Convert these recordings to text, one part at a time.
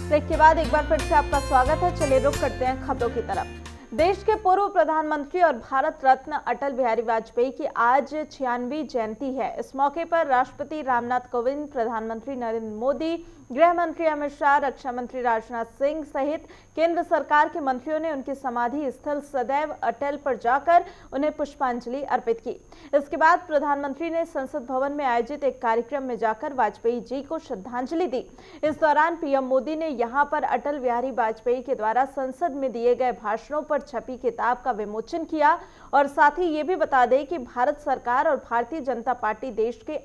Break के बाद एक बार फिर से आपका स्वागत है। चलिए रुक करते हैं खबरों की तरफ। देश के पूर्व प्रधानमंत्री और भारत रत्न अटल बिहारी वाजपेयी की आज 96वीं जयंती है। इस मौके पर राष्ट्रपति रामनाथ कोविंद, प्रधानमंत्री नरेंद्र मोदी, गृह मंत्री अमित शाह, रक्षा मंत्री राजनाथ सिंह सहित केंद्र सरकार के मंत्रियों ने उनकी समाधि स्थल सदैव अटल पर जाकर उन्हें पुष्पांजलि अर्पित की। इसके बाद प्रधानमंत्री ने संसद भवन में आयोजित एक कार्यक्रम में जाकर वाजपेयी जी को श्रद्धांजलि दी। इस दौरान पीएम मोदी ने यहां पर अटल बिहारी वाजपेयी के द्वारा संसद में दिए गए भाषणों पर छपी किताब का विमोचन किया और साथ ही ये भी बता दें कि भारत सरकार और भारतीय जनता पार्टी देश के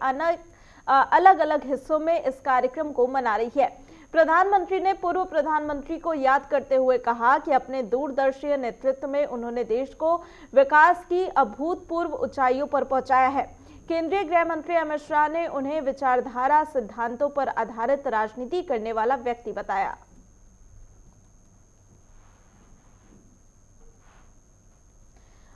अलग अलग हिस्सों में इस कार्यक्रम को मना रही है। प्रधानमंत्री ने पूर्व प्रधानमंत्री को याद करते हुए कहा कि अपने दूरदर्शी नेतृत्व में उन्होंने देश को विकास की अभूतपूर्व ऊंचाइयों पर पहुंचाया है। केंद्रीय गृह मंत्री अमित शाह ने उन्हें विचारधारा सिद्धांतों पर आधारित राजनीति करने वाला व्यक्ति बताया।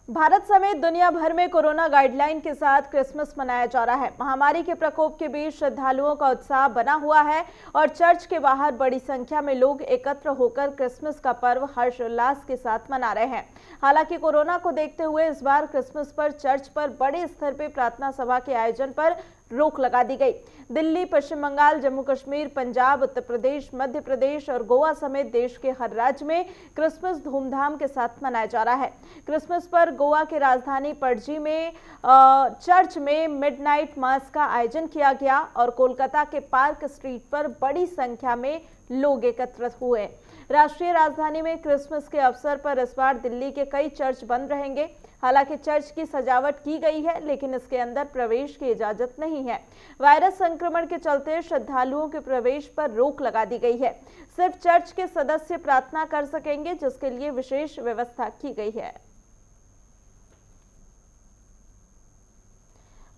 भारत समेत दुनिया भर में कोरोना गाइडलाइन के साथ क्रिसमस मनाया जा रहा है। महामारी के प्रकोप के बीच श्रद्धालुओं का उत्साह बना हुआ है और चर्च के बाहर बड़ी संख्या में लोग एकत्र होकर क्रिसमस का पर्व हर्षोल्लास के साथ मना रहे हैं। हालांकि कोरोना को देखते हुए इस बार क्रिसमस पर चर्च पर बड़े स्तर पर प्रार्थना सभा के आयोजन पर रोक लगा दी गई। दिल्ली, पश्चिम बंगाल, जम्मू कश्मीर, पंजाब, उत्तर प्रदेश, मध्य प्रदेश और गोवा समेत देश के हर राज्य में क्रिसमस धूमधाम के साथ मनाया जा रहा है। क्रिसमस पर गोवा के राजधानी पणजी में चर्च में मिडनाइट मास का आयोजन किया गया और कोलकाता के पार्क स्ट्रीट पर बड़ी संख्या में लोग एकत्रित हुए। राष्ट्रीय राजधानी में क्रिसमस के अवसर पर इस बार दिल्ली के कई चर्च बंद रहेंगे। हालांकि चर्च की सजावट की गई है, लेकिन इसके अंदर प्रवेश की इजाजत नहीं है। वायरस संक्रमण के चलते श्रद्धालुओं के प्रवेश पर रोक लगा दी गई है। सिर्फ चर्च के सदस्य प्रार्थना कर सकेंगे, जिसके लिए विशेष व्यवस्था की गई है।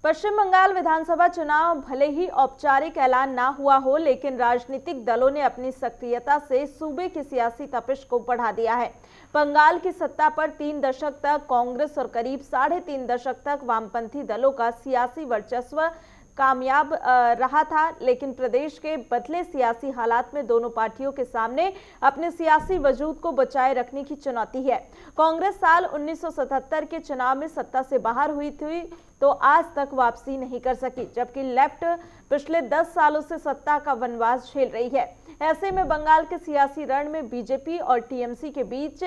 पश्चिम बंगाल विधानसभा चुनाव भले ही औपचारिक ऐलान ना हुआ हो, लेकिन राजनीतिक दलों ने अपनी सक्रियता से सूबे की सियासी तपिश को बढ़ा दिया है। बंगाल की सत्ता पर 3 दशक तक कांग्रेस और करीब 3.5 दशक तक वामपंथी दलों का सियासी वर्चस्व कामयाब रहा था, लेकिन प्रदेश के बदले सियासी हालात में दोनों पार्टियों के सामने अपने सियासी वजूद को बचाए रखने की चुनौती है। कांग्रेस साल 1977 के चुनाव में सत्ता से बाहर हुई थी तो आज तक वापसी नहीं कर सकी, जबकि लेफ्ट पिछले 10 सालों से सत्ता का वनवास झेल रही है। ऐसे में बंगाल के सियासी रण में बीजेपी और टीएमसी के बीच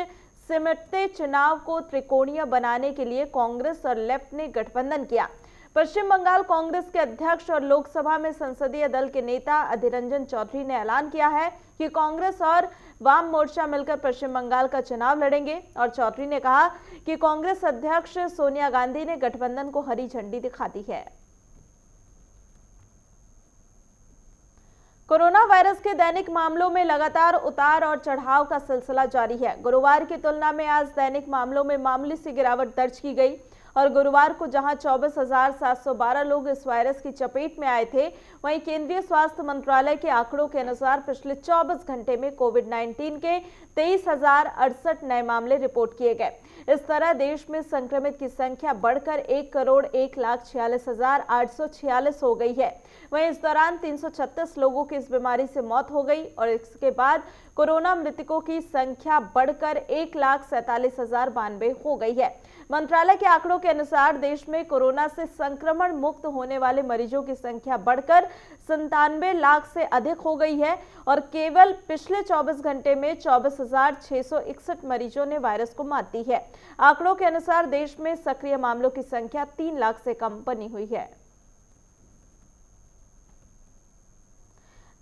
सिमटते चुनाव को त्रिकोणीय बनाने के लिए कांग्रेस और लेफ्ट ने गठबंधन किया। पश्चिम बंगाल कांग्रेस के अध्यक्ष और लोकसभा में संसदीय दल के नेता अधीर रंजन चौधरी ने ऐलान किया है कि कांग्रेस और वाम मोर्चा मिलकर पश्चिम बंगाल का चुनाव लड़ेंगे और चौधरी ने कहा कि कांग्रेस अध्यक्ष सोनिया गांधी ने गठबंधन को हरी झंडी दिखा दी है। कोरोना वायरस के दैनिक मामलों में लगातार उतार और चढ़ाव का सिलसिला जारी है। गुरुवार की तुलना में आज दैनिक मामलों में मामूली सी गिरावट दर्ज की गई और गुरुवार को जहां 24,712 लोग इस वायरस की चपेट में आए थे, वहीं केंद्रीय स्वास्थ्य मंत्रालय के आंकड़ों के अनुसार पिछले 24 घंटे में कोविड-19 के 23,068 नए मामले रिपोर्ट किए गए। इस तरह देश में संक्रमित की संख्या बढ़कर 1,46,846 हो गई है। वहीं इस दौरान 336 लोगों की इस बीमारी से मौत हो गई और इसके बाद कोरोना मृतकों की संख्या बढ़कर 1,47,092 हो गई है। मंत्रालय के आंकड़ों के अनुसार देश में कोरोना से संक्रमण मुक्त होने वाले मरीजों की संख्या बढ़कर 97 लाख से अधिक हो गई है और केवल पिछले 24 घंटे में 24,661 मरीजों ने वायरस को मात दी है। आंकड़ों के अनुसार देश में सक्रिय मामलों की संख्या 3 लाख से कम बनी हुई है।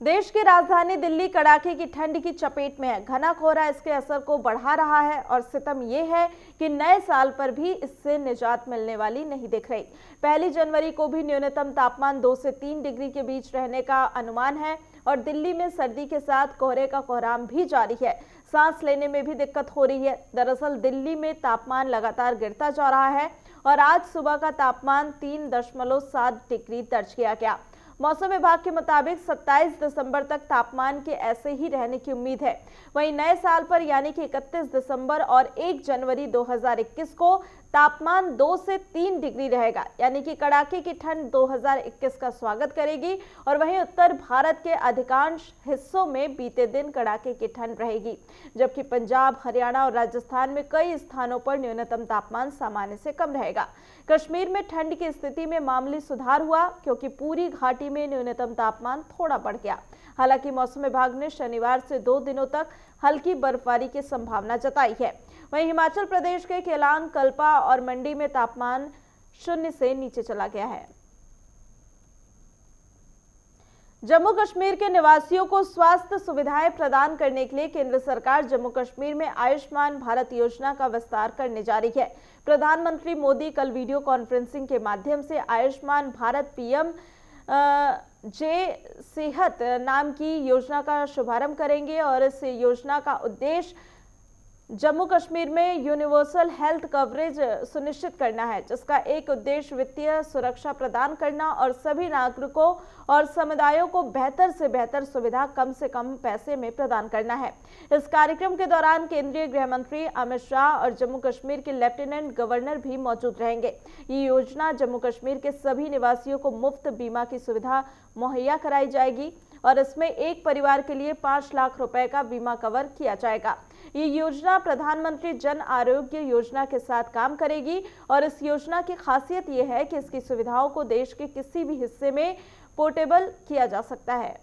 देश की राजधानी दिल्ली कड़ाके की ठंड की चपेट में है। घना कोहरा इसके असर को बढ़ा रहा है और सितम यह है कि नए साल पर भी इससे निजात मिलने वाली नहीं दिख रही। 1 जनवरी को भी न्यूनतम तापमान 2 से 3 डिग्री के बीच रहने का अनुमान है और दिल्ली में सर्दी के साथ कोहरे का कोहराम भी जारी है। सांस लेने में भी दिक्कत हो रही है। दरअसल दिल्ली में तापमान लगातार गिरता जा रहा है और आज सुबह का तापमान 3.7 डिग्री दर्ज किया गया। मौसम विभाग के मुताबिक 27 दिसंबर तक तापमान के ऐसे ही रहने की उम्मीद है। वहीं नए साल पर यानी कि 31 दिसंबर और 1 जनवरी 2021 को तापमान 2 से 3 डिग्री रहेगा, यानी कि कड़ाके की ठंड 2021 का स्वागत करेगी। और वहीं उत्तर भारत के अधिकांश हिस्सों में बीते दिन कड़ाके की ठंड रहेगी, जबकि पंजाब, हरियाणा और राजस्थान में कई स्थानों पर न्यूनतम तापमान सामान्य से कम रहेगा। कश्मीर में ठंड की स्थिति में मामूली सुधार हुआ, क्योंकि पूरी घाटी में न्यूनतम तापमान थोड़ा बढ़ गया। हालांकि मौसम विभाग ने शनिवार से 2 दिनों तक हल्की बर्फबारी की संभावना जताई है। वहीं हिमाचल प्रदेश के केलांग, कल्पा और मंडी में तापमान 0 से नीचे चला गया है। जम्मू कश्मीर के निवासियों को स्वास्थ्य सुविधाएं प्रदान करने के लिए केंद्र सरकार जम्मू कश्मीर में आयुष्मान भारत योजना का विस्तार करने जा रही है। प्रधानमंत्री मोदी कल वीडियो कॉन्फ्रेंसिंग के माध्यम से आयुष्मान भारत पीएम जे सेहत नाम की योजना का शुभारंभ करेंगे। और इस योजना का उद्देश्य जम्मू कश्मीर में यूनिवर्सल हेल्थ कवरेज सुनिश्चित करना है, जिसका एक उद्देश्य वित्तीय सुरक्षा प्रदान करना और सभी नागरिकों और समुदायों को बेहतर से बेहतर सुविधा कम से कम पैसे में प्रदान करना है। इस कार्यक्रम के दौरान केंद्रीय गृह मंत्री अमित शाह और जम्मू कश्मीर के लेफ्टिनेंट गवर्नर भी मौजूद रहेंगे। ये योजना जम्मू कश्मीर के सभी निवासियों को मुफ्त बीमा की सुविधा मुहैया कराई जाएगी और इसमें एक परिवार के लिए 5 लाख रुपए का बीमा कवर किया जाएगा। ये योजना प्रधानमंत्री जन आरोग्य योजना के साथ काम करेगी और इस योजना की खासियत ये है कि इसकी सुविधाओं को देश के किसी भी हिस्से में पोर्टेबल किया जा सकता है।